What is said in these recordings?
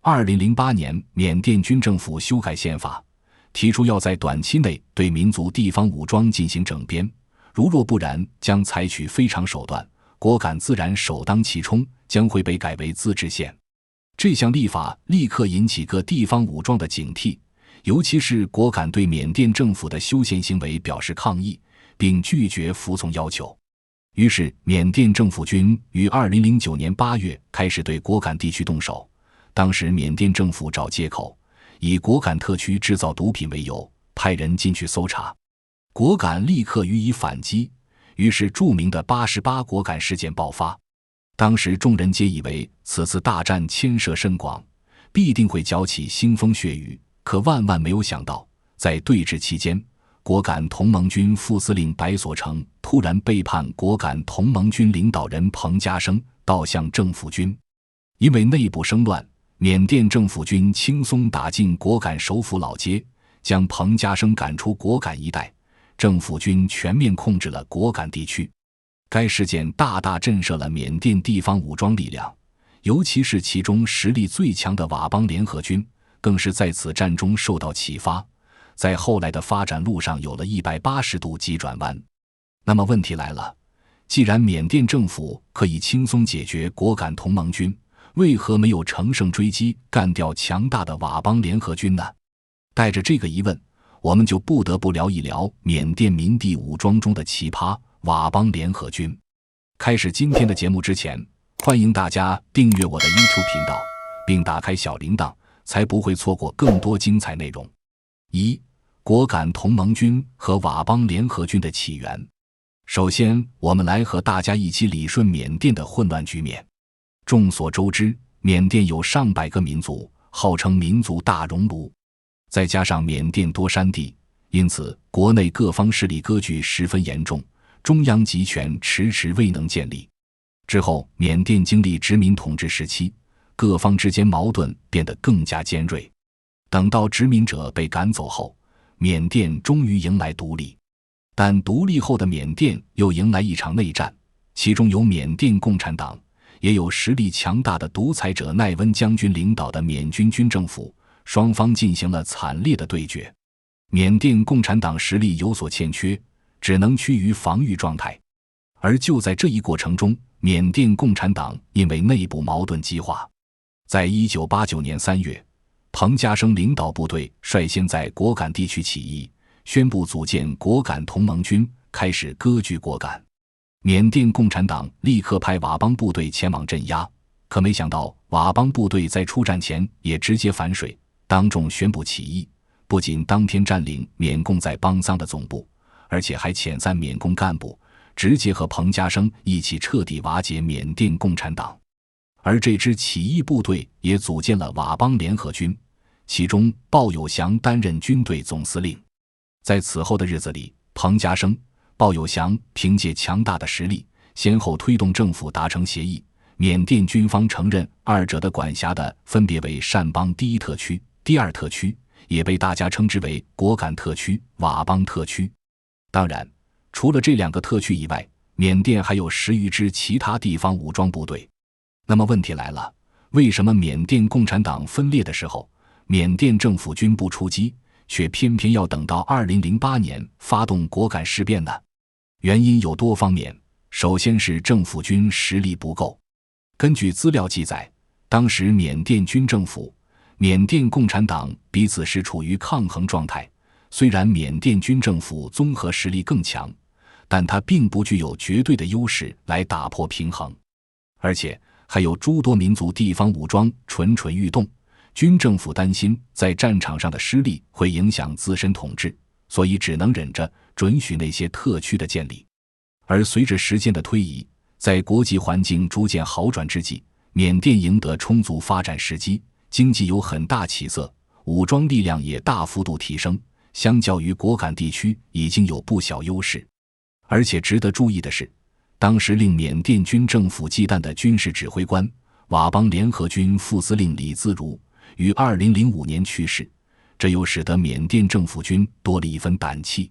2008年，缅甸军政府修改宪法，提出要在短期内对民族地方武装进行整编，如若不然将采取非常手段，果敢自然首当其冲，将会被改为自治县。这项立法立刻引起各地方武装的警惕，尤其是果敢对缅甸政府的修宪行为表示抗议，并拒绝服从要求。于是缅甸政府军于2009年8月开始对果敢地区动手。当时缅甸政府找借口，以果敢特区制造毒品为由，派人进去搜查。果敢立刻予以反击，于是著名的88果敢事件爆发。当时众人皆以为此次大战牵涉甚广，必定会搅起腥风血雨，可万万没有想到，在对峙期间，果敢同盟军副司令白所成突然背叛果敢同盟军领导人彭家声，倒向政府军。因为内部生乱，缅甸政府军轻松打进果敢首府老街，将彭家声赶出果敢一带，政府军全面控制了果敢地区。该事件大大震慑了缅甸地方武装力量，尤其是其中实力最强的佤邦联合军，更是在此战中受到启发，在后来的发展路上有了180度急转弯。那么问题来了，既然缅甸政府可以轻松解决果敢同盟军，为何没有乘胜追击干掉强大的佤邦联合军呢？带着这个疑问，我们就不得不聊一聊缅甸民地武装中的奇葩佤邦联合军。开始今天的节目之前，欢迎大家订阅我的 YouTube 频道，并打开小铃铛，才不会错过更多精彩内容。1. 果敢同盟军和佤邦联合军的起源。首先，我们来和大家一起理顺缅甸的混乱局面。众所周知，缅甸有上百个民族，号称民族大熔炉，再加上缅甸多山地，因此国内各方势力割据十分严重，中央集权迟迟未能建立。之后缅甸经历殖民统治时期，各方之间矛盾变得更加尖锐。等到殖民者被赶走后，缅甸终于迎来独立。但独立后的缅甸又迎来一场内战，其中有缅甸共产党，也有实力强大的独裁者奈温将军领导的缅军军政府，双方进行了惨烈的对决。缅甸共产党实力有所欠缺，只能趋于防御状态。而就在这一过程中，缅甸共产党因为内部矛盾激化。在1989年3月，彭家声领导部队率先在果敢地区起义，宣布组建果敢同盟军，开始割据果敢。缅甸共产党立刻派佤邦部队前往镇压，可没想到佤邦部队在出战前也直接反水，当众宣布起义，不仅当天占领缅共在邦桑的总部，而且还遣散缅共干部，直接和彭家声一起彻底瓦解缅甸共产党。而这支起义部队也组建了佤邦联合军，其中鲍有祥担任军队总司令。在此后的日子里，彭家声、鲍有祥凭借强大的实力，先后推动政府达成协议，缅甸军方承认二者的管辖的分别为善邦第一特区、第二特区，也被大家称之为果敢特区、佤邦特区。当然，除了这两个特区以外，缅甸还有10余支其他地方武装部队。那么问题来了，为什么缅甸共产党分裂的时候，缅甸政府军不出击，却偏偏要等到2008年发动果敢事变呢？原因有多方面，首先是政府军实力不够。根据资料记载，当时缅甸军政府、缅甸共产党彼此是处于抗衡状态，虽然缅甸军政府综合实力更强，但它并不具有绝对的优势来打破平衡。而且还有诸多民族地方武装蠢蠢欲动，军政府担心在战场上的失利会影响自身统治，所以只能忍着，准许那些特区的建立。而随着时间的推移，在国际环境逐渐好转之际，缅甸赢得充足发展时机，经济有很大起色，武装力量也大幅度提升，相较于果敢地区已经有不小优势。而且值得注意的是，当时令缅甸军政府忌惮的军事指挥官佤邦联合军副司令李自如于2005年去世，这又使得缅甸政府军多了一分胆气。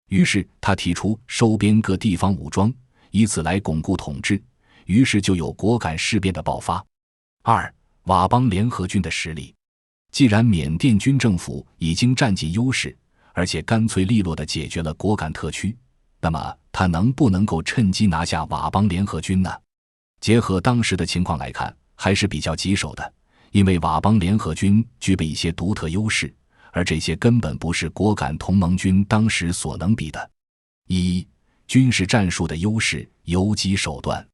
于是他提出收编各地方武装，以此来巩固统治，于是就有果敢事变的爆发。2. 佤邦联合军的实力。既然缅甸军政府已经占尽优势，而且干脆利落地解决了果敢特区，那么他能不能够趁机拿下佤邦联合军呢？结合当时的情况来看，还是比较棘手的，因为佤邦联合军具备一些独特优势，而这些根本不是果敢同盟军当时所能比的。一、军事战术的优势，游击手段。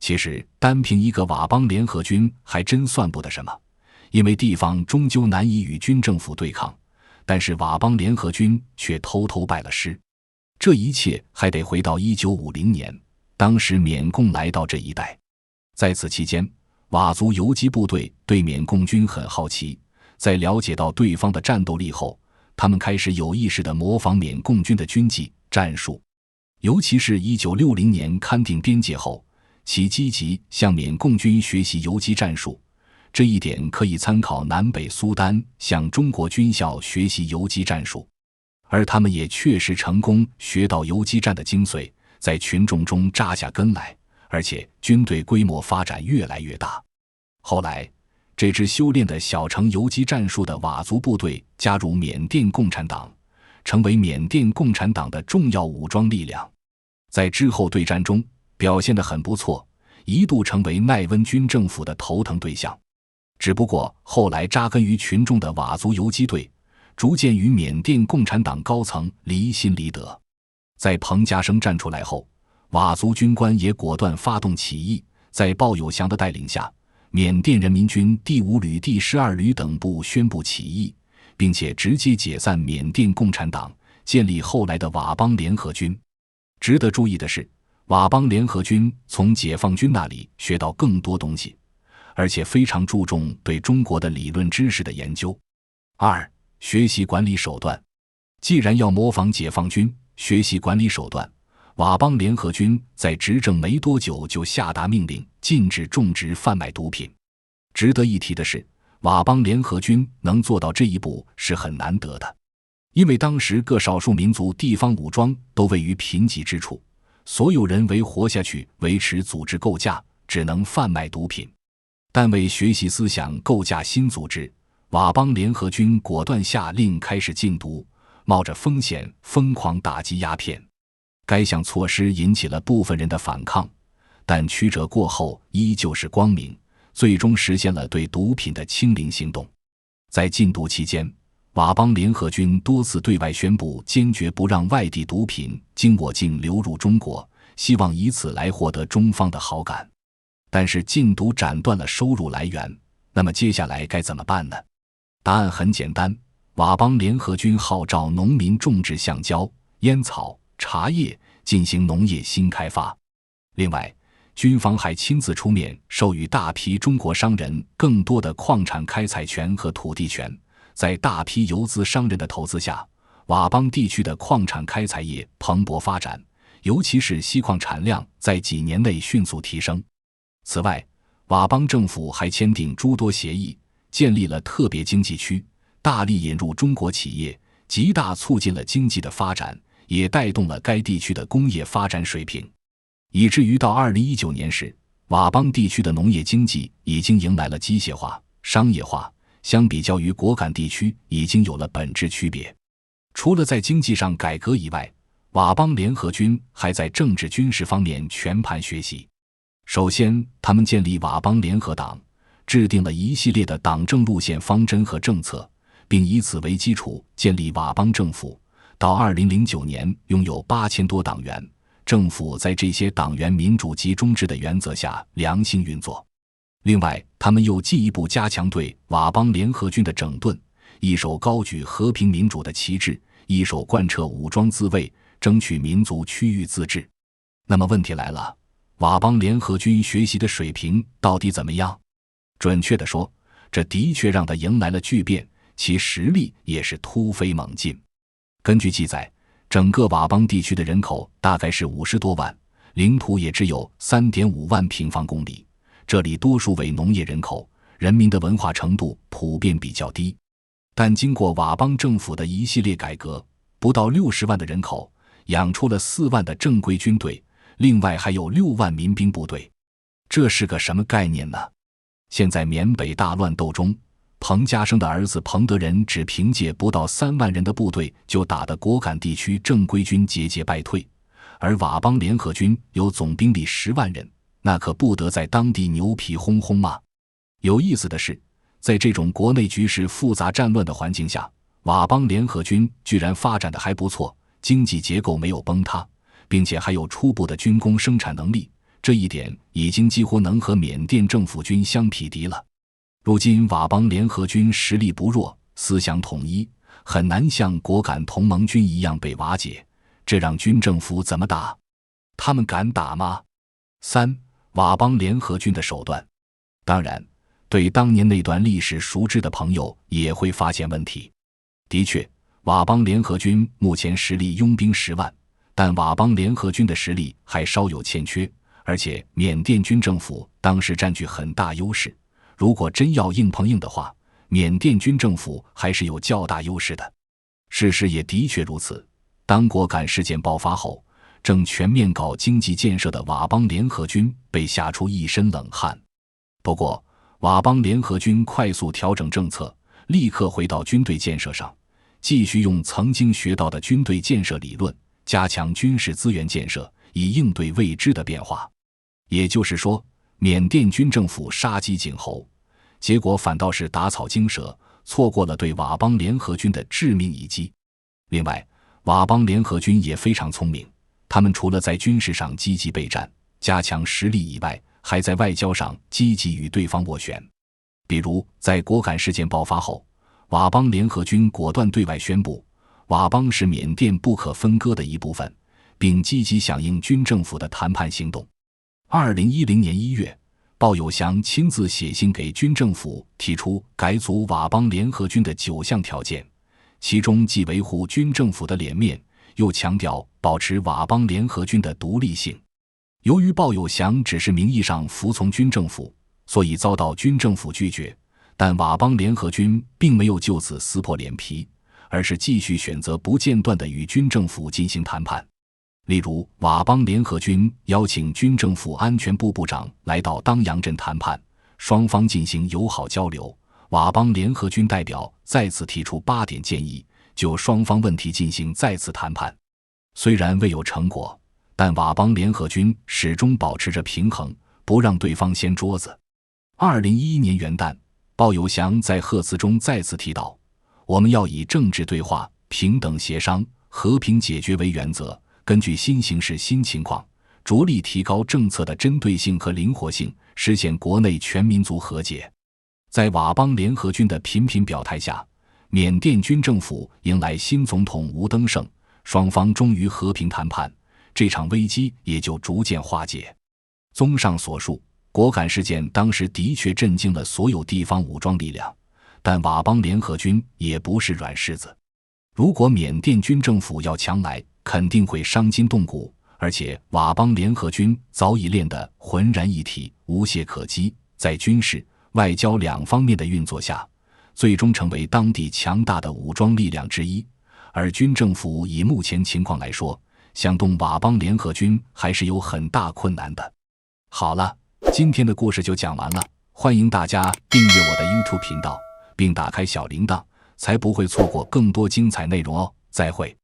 其实单凭一个佤邦联合军还真算不得什么，因为地方终究难以与军政府对抗，但是佤邦联合军却偷偷败了师。这一切还得回到1950年，当时缅共来到这一带。在此期间，佤族游击部队对缅共军很好奇，在了解到对方的战斗力后，他们开始有意识地模仿缅共军的军纪战术。尤其是1960年勘定边界后，其积极向缅共军学习游击战术，这一点可以参考南北苏丹向中国军校学习游击战术，而他们也确实成功学到游击战的精髓，在群众中扎下根来，而且军队规模发展越来越大。后来，这支修炼的小乘游击战术的佤族部队加入缅甸共产党，成为缅甸共产党的重要武装力量。在之后对战中表现得很不错，一度成为奈温军政府的头疼对象。只不过后来扎根于群众的佤族游击队逐渐与缅甸共产党高层离心离德。在彭家声站出来后，佤族军官也果断发动起义，在鲍有祥的带领下，缅甸人民军第5旅、第12旅等部宣布起义，并且直接解散缅甸共产党，建立后来的佤邦联合军。值得注意的是，佤邦联合军从解放军那里学到更多东西，而且非常注重对中国的理论知识的研究。二、学习管理手段。既然要模仿解放军，学习管理手段，佤邦联合军在执政没多久就下达命令，禁止种植贩卖毒品。值得一提的是，佤邦联合军能做到这一步是很难得的，因为当时各少数民族地方武装都位于贫瘠之处，所有人为活下去、维持组织构架，只能贩卖毒品。但为学习思想、构架新组织，佤邦联合军果断下令开始禁毒，冒着风险疯狂打击鸦片。该项措施引起了部分人的反抗，但曲折过后依旧是光明，最终实现了对毒品的清零行动。在禁毒期间，佤邦联合军多次对外宣布坚决不让外地毒品经我境流入中国，希望以此来获得中方的好感。但是禁毒斩断了收入来源，那么接下来该怎么办呢？答案很简单，佤邦联合军号召农民种植橡胶、烟草、茶叶，进行农业新开发。另外，军方还亲自出面授予大批中国商人更多的矿产开采权和土地权。在大批游资商人的投资下，佤邦地区的矿产开采业蓬勃发展，尤其是锡矿产量在几年内迅速提升。此外，佤邦政府还签订诸多协议，建立了特别经济区，大力引入中国企业，极大促进了经济的发展，也带动了该地区的工业发展水平。以至于到2019年时，佤邦地区的农业经济已经迎来了机械化、商业化，相比较于果敢地区已经有了本质区别。除了在经济上改革以外，佤邦联合军还在政治军事方面全盘学习。首先，他们建立佤邦联合党，制定了一系列的党政路线方针和政策，并以此为基础建立佤邦政府。到2009年，拥有8000多党员，政府在这些党员民主集中制的原则下良性运作。另外，他们又进一步加强对佤邦联合军的整顿，一手高举和平民主的旗帜，一手贯彻武装自卫，争取民族区域自治。那么问题来了，佤邦联合军学习的水平到底怎么样？准确地说，这的确让他迎来了巨变，其实力也是突飞猛进。根据记载，整个佤邦地区的人口大概是50多万，领土也只有 3.5 万平方公里，这里多数为农业人口，人民的文化程度普遍比较低。但经过佤邦政府的一系列改革，不到60万的人口养出了4万的正规军队，另外还有6万民兵部队。这是个什么概念呢？现在缅北大乱斗中，彭家声的儿子彭德仁只凭借不到3万人的部队就打得果敢地区正规军节节败退，而佤邦联合军有总兵力10万人，那可不得在当地牛皮哄哄吗？有意思的是，在这种国内局势复杂战乱的环境下，佤邦联合军居然发展得还不错，经济结构没有崩塌，并且还有初步的军工生产能力，这一点已经几乎能和缅甸政府军相匹敌了。如今佤邦联合军实力不弱，思想统一，很难像果敢同盟军一样被瓦解，这让军政府怎么打？他们敢打吗？3. 佤邦联合军的手段。当然，对当年那段历史熟知的朋友也会发现问题。的确，佤邦联合军目前实力拥兵10万，但佤邦联合军的实力还稍有欠缺，而且缅甸军政府当时占据很大优势，如果真要硬碰硬的话，缅甸军政府还是有较大优势的。事实也的确如此，当果敢事件爆发后，正全面搞经济建设的佤邦联合军被吓出一身冷汗。不过，佤邦联合军快速调整政策，立刻回到军队建设上，继续用曾经学到的军队建设理论，加强军事资源建设，以应对未知的变化。也就是说，缅甸军政府杀鸡儆猴，结果反倒是打草惊蛇，错过了对佤邦联合军的致命一击。另外，佤邦联合军也非常聪明，他们除了在军事上积极备战，加强实力以外，还在外交上积极与对方斡旋。比如，在果敢事件爆发后，佤邦联合军果断对外宣布，佤邦是缅甸不可分割的一部分，并积极响应军政府的谈判行动。2010年1月，鲍有祥亲自写信给军政府，提出改组佤邦联合军的9项条件，其中既维护军政府的脸面，又强调保持佤邦联合军的独立性。由于鲍有祥只是名义上服从军政府，所以遭到军政府拒绝，但佤邦联合军并没有就此撕破脸皮，而是继续选择不间断地与军政府进行谈判。例如，佤邦联合军邀请军政府安全部部长来到当阳镇谈判，双方进行友好交流。佤邦联合军代表再次提出8点建议，就双方问题进行再次谈判。虽然未有成果，但佤邦联合军始终保持着平衡，不让对方掀桌子。2011年元旦，鲍有祥在贺词中再次提到，我们要以政治对话、平等协商、和平解决为原则，根据新形势新情况，着力提高政策的针对性和灵活性，实现国内全民族和解。在佤邦联合军的频频表态下，缅甸军政府迎来新总统吴登盛，双方终于和平谈判，这场危机也就逐渐化解。综上所述，果敢事件当时的确震惊了所有地方武装力量，但佤邦联合军也不是软柿子。如果缅甸军政府要强来，肯定会伤筋动骨，而且佤邦联合军早已练得浑然一体，无懈可击，在军事、外交2方面的运作下，最终成为当地强大的武装力量之一。而军政府以目前情况来说，想动佤邦联合军还是有很大困难的。好了，今天的故事就讲完了，欢迎大家订阅我的 YouTube 频道，并打开小铃铛，才不会错过更多精彩内容哦。再会。